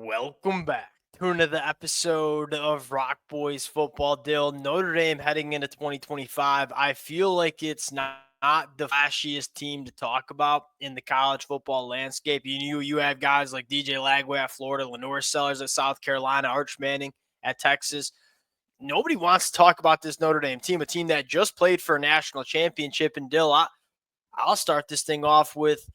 Welcome back to another episode of Rock Boys Football. Dill, Notre Dame heading into 2025. I feel like it's not the flashiest team to talk about in the college football landscape. You have guys like DJ Lagway at Florida, Lenore Sellers at South Carolina, Arch Manning at Texas. Nobody wants to talk about this Notre Dame team, a team that just played for a national championship. And Dill, I'll start this thing off with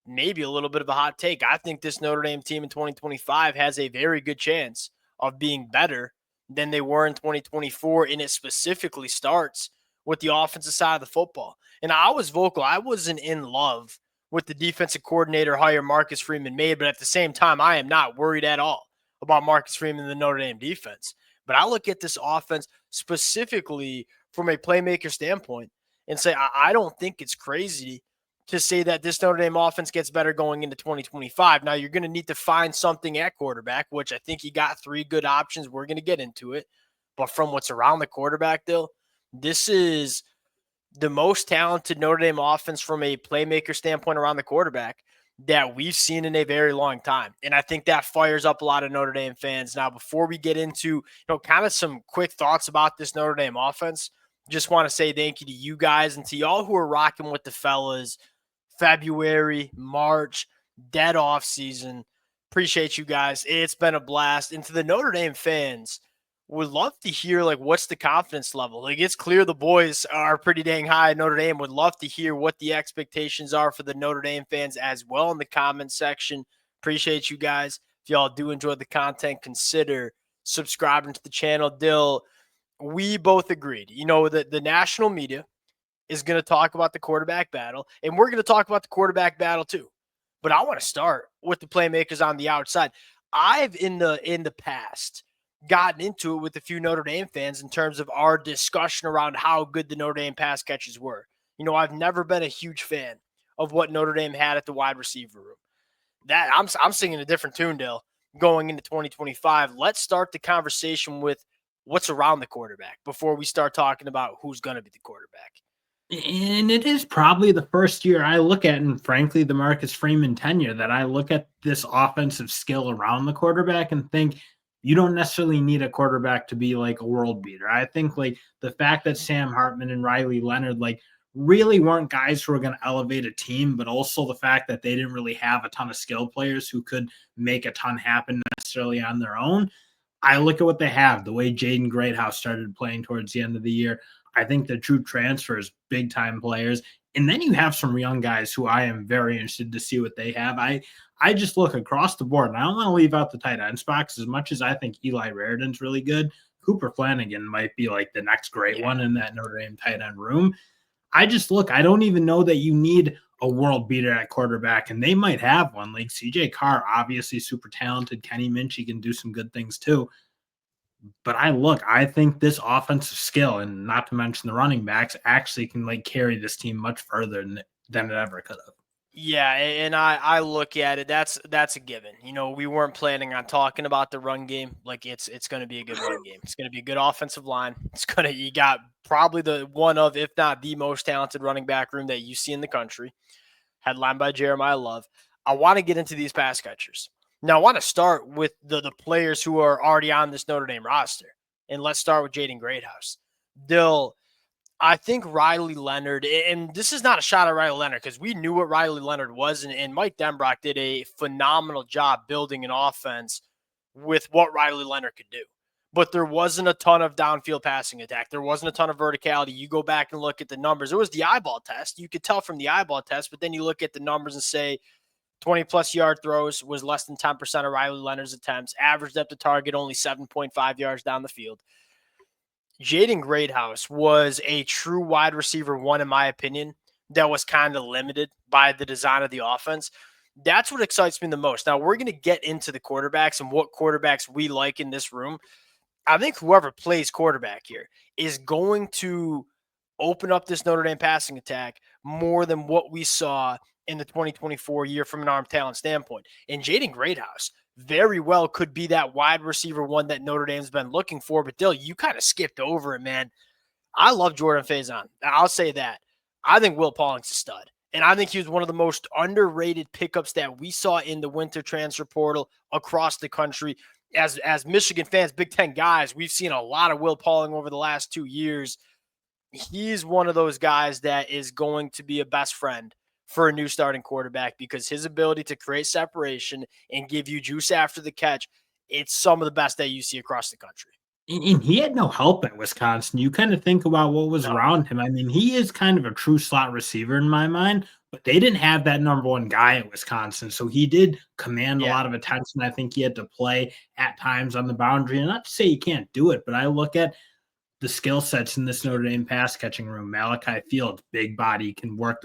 maybe a little bit of a hot take. I think this Notre Dame team in 2025 has a very good chance of being better than they were in 2024. And it specifically starts with the offensive side of the football. And I was vocal. I wasn't in love with the defensive coordinator hire Marcus Freeman made, but at the same time, I am not worried at all about Marcus Freeman and the Notre Dame defense. But I look at this offense specifically from a playmaker standpoint and say, I don't think it's crazy to say that this Notre Dame offense gets better going into 2025. Now, you're going to need to find something at quarterback, which I think you got three good options. We're going to get into it. But from what's around the quarterback, this is the most talented Notre Dame offense from a playmaker standpoint around the quarterback that we've seen in a very long time. And I think that fires up a lot of Notre Dame fans. Now, before we get into, kind of some quick thoughts about this Notre Dame offense, just want to say thank you to you guys and to y'all who are rocking with the fellas February, March, dead off season. Appreciate you guys. It's been a blast. And to the Notre Dame fans, would love to hear what's the confidence level. It's clear the boys are pretty dang high at Notre Dame. Would love to hear what the expectations are for the Notre Dame fans as well in the comment section. Appreciate you guys. If y'all do enjoy the content, consider subscribing to the channel. Dill, we both agreed. The national media is going to talk about the quarterback battle, and we're going to talk about the quarterback battle too. But I want to start with the playmakers on the outside. I've in the past gotten into it with a few Notre Dame fans in terms of our discussion around how good the Notre Dame pass catches were. I've never been a huge fan of what Notre Dame had at the wide receiver room. That I'm singing a different tune, Dill, going into 2025. Let's start the conversation with what's around the quarterback before we start talking about who's going to be the quarterback. And it is probably the first year I look at, and frankly, the Marcus Freeman tenure, that I look at this offensive skill around the quarterback and think you don't necessarily need a quarterback to be like a world beater. I think the fact that Sam Hartman and Riley Leonard really weren't guys who were going to elevate a team, but also the fact that they didn't really have a ton of skill players who could make a ton happen necessarily on their own. I look at what they have, the way Jaden Greathouse started playing towards the end of the year. I think the true transfers, big-time players. And then you have some young guys who I am very interested to see what they have. I just look across the board, and I don't want to leave out the tight end spots as much as I think Eli Raridan's really good. Cooper Flanagan might be the next great one in that Notre Dame tight end room. I don't even know that you need a world beater at quarterback, and they might have one. CJ Carr, obviously super talented. Kenny Minchey can do some good things too. But I think this offensive skill, and not to mention the running backs, actually can carry this team much further than it ever could have. Yeah, and I look at it. That's a given. We weren't planning on talking about the run game. It's going to be a good run game. It's going to be a good offensive line. You got probably the one of, if not the most talented running back room that you see in the country, headlined by Jeremiah Love. I want to get into these pass catchers. Now, I want to start with the players who are already on this Notre Dame roster. And let's start with Jaden Greathouse. Dill, I think Riley Leonard, and this is not a shot at Riley Leonard because we knew what Riley Leonard was, and Mike Denbrock did a phenomenal job building an offense with what Riley Leonard could do. But there wasn't a ton of downfield passing attack. There wasn't a ton of verticality. You go back and look at the numbers. It was the eyeball test. You could tell from the eyeball test, but then you look at the numbers and say, 20-plus yard throws was less than 10% of Riley Leonard's attempts. Average depth of target only 7.5 yards down the field. Jaden Greathouse was a true wide receiver one, in my opinion, that was kind of limited by the design of the offense. That's what excites me the most. Now, we're going to get into the quarterbacks and what quarterbacks we like in this room. I think whoever plays quarterback here is going to open up this Notre Dame passing attack more than what we saw in the 2024 year from an arm talent standpoint. And Jaden Greathouse very well could be that wide receiver one that Notre Dame's been looking for. But Dill, you kind of skipped over it, man. I love Jordan Faison. I'll say that. I think Will Pauling's a stud. And I think he was one of the most underrated pickups that we saw in the winter transfer portal across the country. As Michigan fans, Big Ten guys, we've seen a lot of Will Pauling over the last 2 years. He's one of those guys that is going to be a best friend for a new starting quarterback because his ability to create separation and give you juice after the catch, it's some of the best that you see across the country. And he had no help at Wisconsin. You kind of think about what was No. around him. I mean, he is kind of a true slot receiver in my mind, but they didn't have that number one guy at Wisconsin. So he did command a Yeah. lot of attention. I think he had to play at times on the boundary. And not to say he can't do it, but I look at the skill sets in this Notre Dame pass catching room. Malachi Fields, big body, can work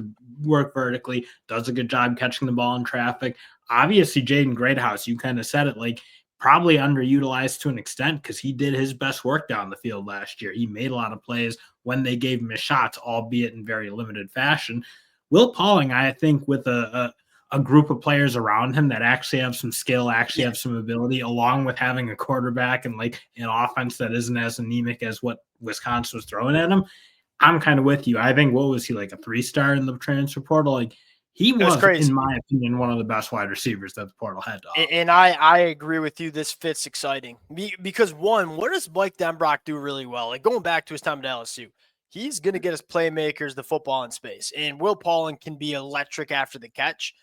vertically, does a good job catching the ball in traffic. Obviously, Jaden Greathouse, you kind of said it, like probably underutilized to an extent because he did his best work down the field last year. He made a lot of plays when they gave him his shots, albeit in very limited fashion. Will Pauling, I think, with a group of players around him that actually have some skill, actually have some ability, along with having a quarterback and like an offense that isn't as anemic as what Wisconsin was throwing at him. I'm kind of with you. I think, what was he, like a 3-star in the transfer portal? Like he It was was, in crazy. my opinion, one of the best wide receivers that the portal had to offer. And I agree with you. This fits exciting because one, what does Mike Denbrock do really well? Like going back to his time at LSU, he's going to get his playmakers the football in space, and Will Pauling can be electric after the catch.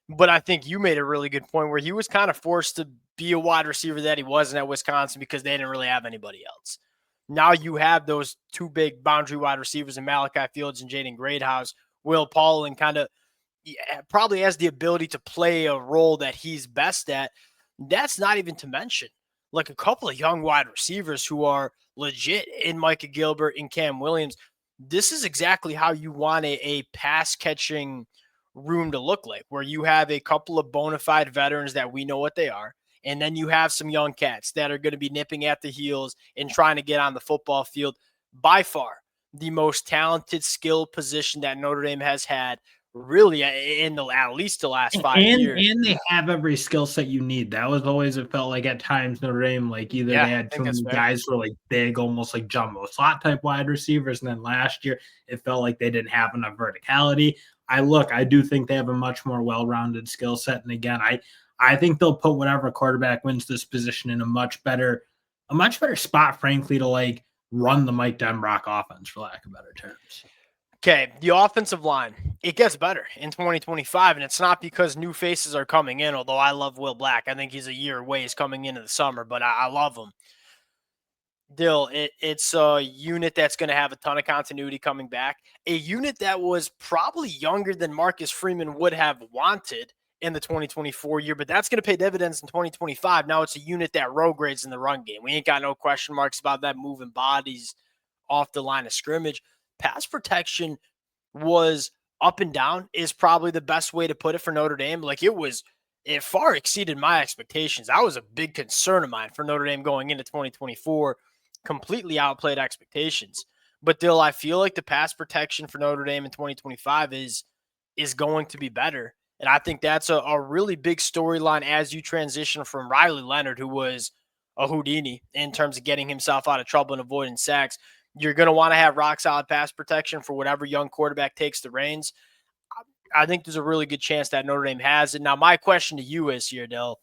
But I think you made a really good point where he was kind of forced to be a wide receiver that he wasn't at Wisconsin because they didn't really have anybody else. Now you have those two big boundary wide receivers in Malachi Fields and Jaden Greathouse. Will Pauling kind of probably has the ability to play a role that he's best at. That's not even to mention like a couple of young wide receivers who are legit in Micah Gilbert and Cam Williams. This is exactly how you want a pass catching room to look like, where you have a couple of bona fide veterans that we know what they are. And then you have some young cats that are going to be nipping at the heels and trying to get on the football field. By far, the most talented skill position that Notre Dame has had really in the at least the last 5 years. And they have every skill set you need. That was always, it felt like at times Notre Dame, like either Yeah, they I had too think that's many fair. guys who were like big, almost like jumbo slot type wide receivers, and then last year it felt like they didn't have enough verticality. I do think they have a much more well-rounded skill set. And again, I think they'll put whatever quarterback wins this position in a much better spot, frankly, to like run the Mike Denbrock offense, for lack of better terms. Okay, the offensive line, it gets better in 2025, and it's not because new faces are coming in, although I love Will Black. I think he's a year away. He's coming into the summer, but I love him. Dill, it's a unit that's going to have a ton of continuity coming back. A unit that was probably younger than Marcus Freeman would have wanted in the 2024 year, but that's going to pay dividends in 2025. Now it's a unit that road grades in the run game. We ain't got no question marks about that moving bodies off the line of scrimmage. Pass protection was up and down is probably the best way to put it for Notre Dame. Like it far exceeded my expectations. That was a big concern of mine for Notre Dame going into 2024. Completely outplayed expectations. But Dill, I feel like the pass protection for Notre Dame in 2025 is going to be better. And I think that's a really big storyline as you transition from Riley Leonard, who was a Houdini in terms of getting himself out of trouble and avoiding sacks. You're going to want to have rock solid pass protection for whatever young quarterback takes the reins. I think there's a really good chance that Notre Dame has it. Now, my question to you is here, Dill.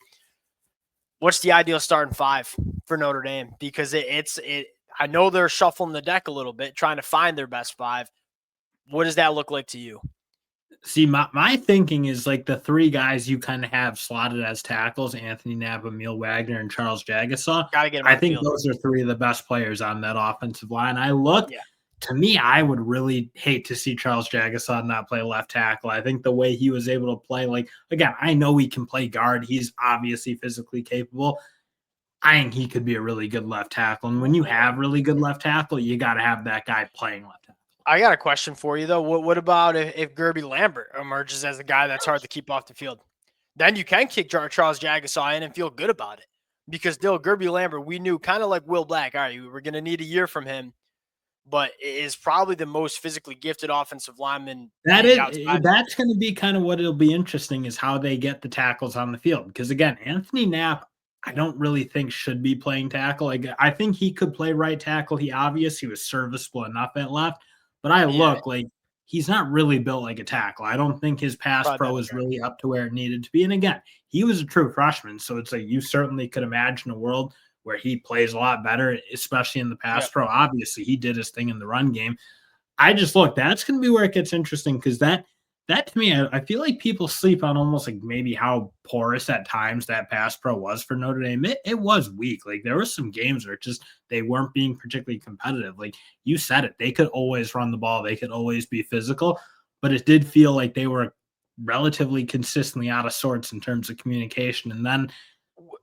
What's the ideal starting five for Notre Dame? Because I know they're shuffling the deck a little bit, trying to find their best five. What does that look like to you? See, my thinking is like the three guys you kind of have slotted as tackles: Anthony Knapp, Emil Wagner, and Charles Jagasaw. Got to get him I on the think field. those are three of the best players on that offensive line. Yeah. To me, I would really hate to see Charles Jagasaw not play left tackle. I think the way he was able to play, like, again, I know he can play guard. He's obviously physically capable. I think he could be a really good left tackle. And when you have really good left tackle, you got to have that guy playing left tackle. I got a question for you, though. What about if Gerby Lambert emerges as the guy that's hard to keep off the field? Then you can kick Charles Jagasaw in and feel good about it. Because, Dill, Gerby Lambert, we knew kind of like Will Black. All right, we're going to need a year from him, but is probably the most physically gifted offensive lineman. That's going to be kind of what it'll be interesting is how they get the tackles on the field. Because, again, Anthony Knapp, I don't really think should be playing tackle. Like, I think he could play right tackle. He was serviceable enough at left. But he's not really built like a tackle. I don't think his pass Probably pro better is guard. really up to where it needed to be. And again, he was a true freshman, so it's like you certainly could imagine a world where he plays a lot better, especially in the pass Yep. pro. Obviously, he did his thing in the run game. I just look, that's going to be where it gets interesting because that to me, I feel like people sleep on almost like maybe how porous at times that pass pro was for Notre Dame. It was weak. Like there was some games where it just they weren't being particularly competitive. Like you said it, they could always run the ball, they could always be physical, but it did feel like they were relatively consistently out of sorts in terms of communication. And then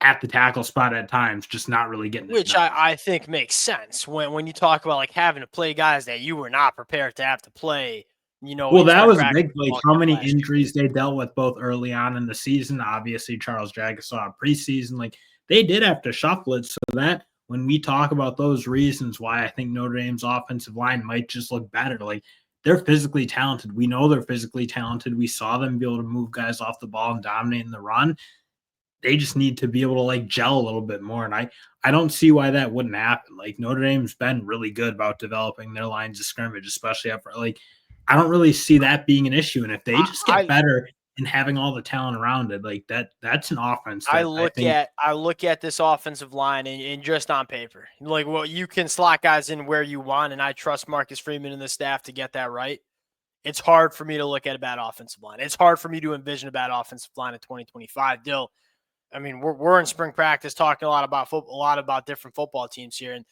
at the tackle spot at times, just not really getting it Which done. I think makes sense when you talk about like having to play guys that you were not prepared to have to play, Well, in that spring was a practice big like football how camp many last year. injuries they dealt with both early on in the season. Obviously, Charles Jaggers saw preseason. Like they did have to shuffle it so that when we talk about those reasons why I think Notre Dame's offensive line might just look better, like they're physically talented. We know they're physically talented. We saw them be able to move guys off the ball and dominate in the run. They just need to be able to like gel a little bit more. And I don't see why that wouldn't happen. Like Notre Dame's been really good about developing their lines of scrimmage, especially after like I don't really see that being an issue. And if they I just get I better and having all the talent around it, like that's an offense I that I look think. at I look at this offensive line and just on paper, like well, you can slot guys in where you want, and I trust Marcus Freeman and the staff to get that right. It's hard for me to look at a bad offensive line. It's hard for me to envision a bad offensive line in 2025. Dill, I mean, we're in spring practice talking a lot about football, a lot about different football teams here, and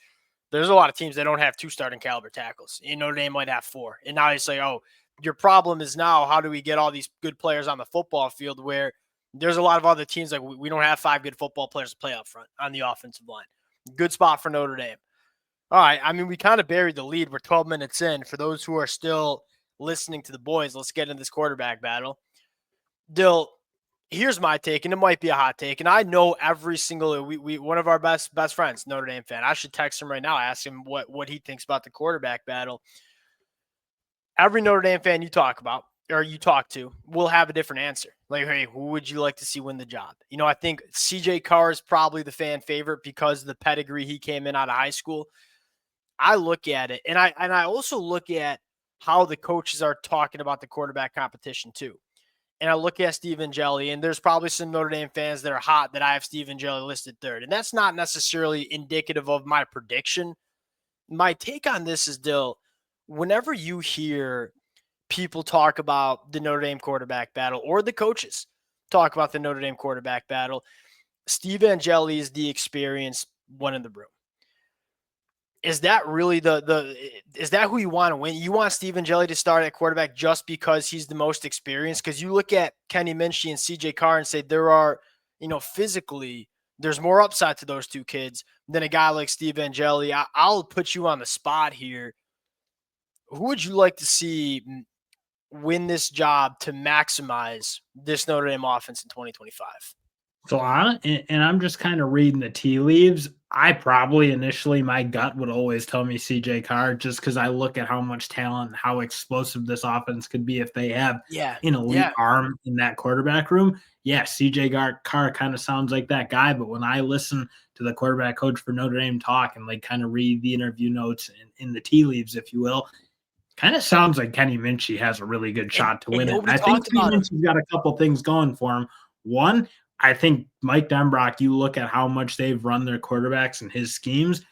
there's a lot of teams that don't have 2 starting caliber tackles. Notre Dame might have 4, and now you say, oh, your problem is now how do we get all these good players on the football field where there's a lot of other teams like we don't have 5 good football players to play up front on the offensive line. Good spot for Notre Dame. All right, I mean, we kind of buried the lead. We're 12 minutes in. For those who are still listening to the boys, let's get into this quarterback battle. Dill, here's my take, and it might be a hot take. And I know every single we one of our best friends, Notre Dame fan. I should text him right now, ask him what he thinks about the quarterback battle. Every Notre Dame fan you talk about or you talk to will have a different answer. Like, hey, who would you like to see win the job? I think CJ Carr is probably the fan favorite because of the pedigree he came in out of high school. I look at it, and I also look at how the coaches are talking about the quarterback competition too. And I look at Steve Angeli, and there's probably some Notre Dame fans that are hot that I have Steve Angeli listed third. And that's not necessarily indicative of my prediction. My take on this is, Dill, whenever you hear people talk about the Notre Dame quarterback battle or the coaches talk about the Notre Dame quarterback battle, Steve Angeli is the experienced one in the room. Is that really is that who you want to win? You want Steve Angeli to start at quarterback just because he's the most experienced? Because you look at Kenny Minchey and CJ Carr and say there are, physically, there's more upside to those 2 kids than a guy like Steve Angeli. I'll put you on the spot here. Who would you like to see win this job to maximize this Notre Dame offense in 2025? So I'm just kind of reading the tea leaves. I probably initially my gut would always tell me CJ Carr just because I look at how much talent and how explosive this offense could be if they have Yeah. an elite Yeah. arm in that quarterback room. Yeah, CJ Carr kind of sounds like that guy, but when I listen to the quarterback coach for Notre Dame talk and like kind of read the interview notes in the tea leaves, if you will, kind of sounds like Kenny Minchey has a really good And, shot to and win it. nobody And I think talked Steve about him. Minchey's got a couple things going for him. One, I think Mike Denbrock, you look at how much they've run their quarterbacks and his schemes,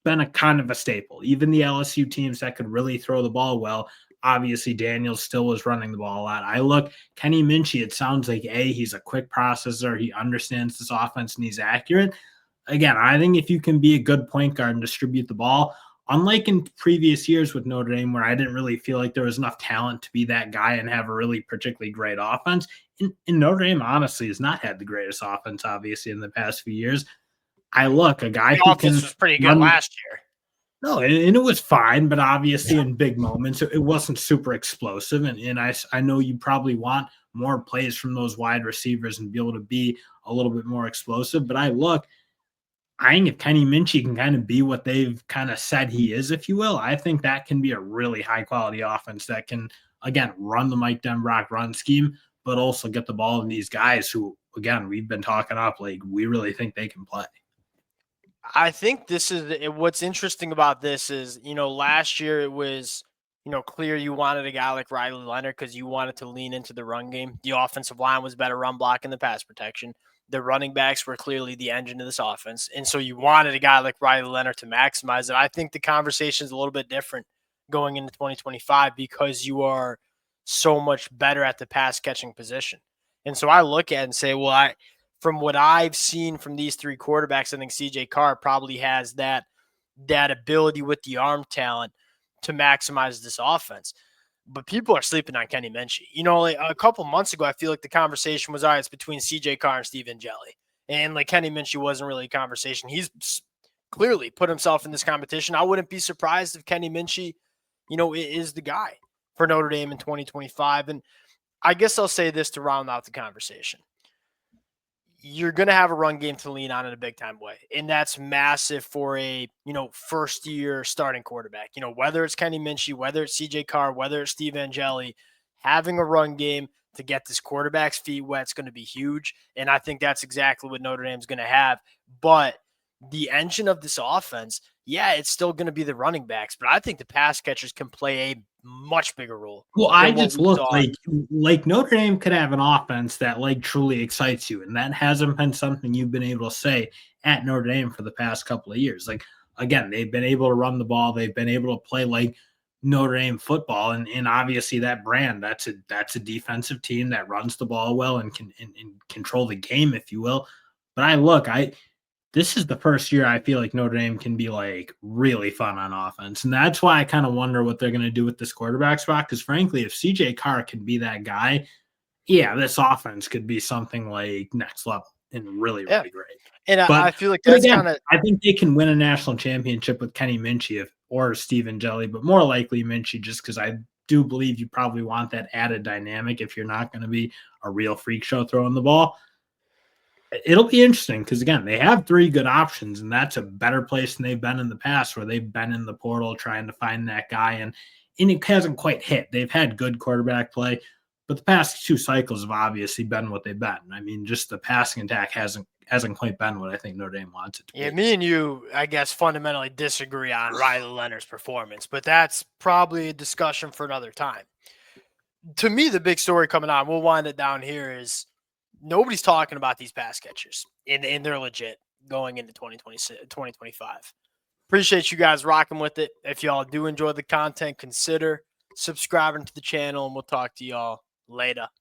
been a kind of a staple. Even the LSU teams that could really throw the ball well, obviously Daniels still was running the ball a lot. I look, Kenny Minchey, it sounds like he's a quick processor. He understands this offense and he's accurate. Again, I think if you can be a good point guard and distribute the ball, unlike in previous years with Notre Dame, where I didn't really feel like there was enough talent to be that guy and have a really particularly great offense, in Notre Dame, honestly, has not had the greatest offense, obviously, in the past few years. I look, a guy The who offense can was pretty good run. last year. No, and it was fine, but obviously Yeah. in big moments, it wasn't super explosive. And I know you probably want more plays from those wide receivers and be able to be a little bit more explosive. But I think if Kenny Minchey can kind of be what they've kind of said he is, if you will, I think that can be a really high quality offense that can, again, run the Mike Denbrock run scheme, but also get the ball in these guys who, again, we've been talking up. Like, we really think they can play. I think this is what's interesting about this is, last year it was clear you wanted a guy like Riley Leonard because you wanted to lean into the run game. The offensive line was better run blocking the pass protection. The running backs were clearly the engine of this offense. And so you wanted a guy like Riley Leonard to maximize it. I think the conversation is a little bit different going into 2025 because you are so much better at the pass catching position. And so I look at it and say, well, from what I've seen from these three quarterbacks, I think CJ Carr probably has that ability with the arm talent to maximize this offense. But people are sleeping on Kenny Minchey. Like a couple months ago, I feel like the conversation was, all right, it's between CJ Carr and Steve Angeli. And like Kenny Minchey wasn't really a conversation. He's clearly put himself in this competition. I wouldn't be surprised if Kenny Minchey, is the guy for Notre Dame in 2025. And I guess I'll say this to round out the conversation. You're going to have a run game to lean on in a big time way. And that's massive for a, first year starting quarterback. Whether it's Kenny Minchey, whether it's CJ Carr, whether it's Steve Angeli, having a run game to get this quarterback's feet wet is going to be huge. And I think that's exactly what Notre Dame's going to have. But the engine of this offense, yeah, it's still going to be the running backs, but I think the pass catchers can play a much bigger role. Well, I just look like Notre Dame could have an offense that like truly excites you, and that hasn't been something you've been able to say at Notre Dame for the past couple of years. Like again, they've been able to run the ball, they've been able to play like Notre Dame football, and obviously that brand, that's a defensive team that runs the ball well and can and control the game, if you will. But this is the first year I feel like Notre Dame can be like really fun on offense. And that's why I kind of wonder what they're going to do with this quarterback spot. Because frankly, if CJ Carr can be that guy, yeah, this offense could be something like next level and really, really great. And I feel like that's kind of, I think they can win a national championship with Kenny Minchey or Steve Angeli, but more likely Minchey, just because I do believe you probably want that added dynamic if you're not going to be a real freak show throwing the ball. It'll be interesting because, again, they have three good options, and that's a better place than they've been in the past where they've been in the portal trying to find that guy, and it hasn't quite hit. They've had good quarterback play, but the past two cycles have obviously been what they've been. I mean, just the passing attack hasn't quite been what I think Notre Dame wants it to be. Yeah, me and you, I guess, fundamentally disagree on Riley Leonard's performance, but that's probably a discussion for another time. To me, the big story coming on, we'll wind it down here, is nobody's talking about these pass catchers, and they're legit going into 2025. Appreciate you guys rocking with it. If y'all do enjoy the content, consider subscribing to the channel, and we'll talk to y'all later.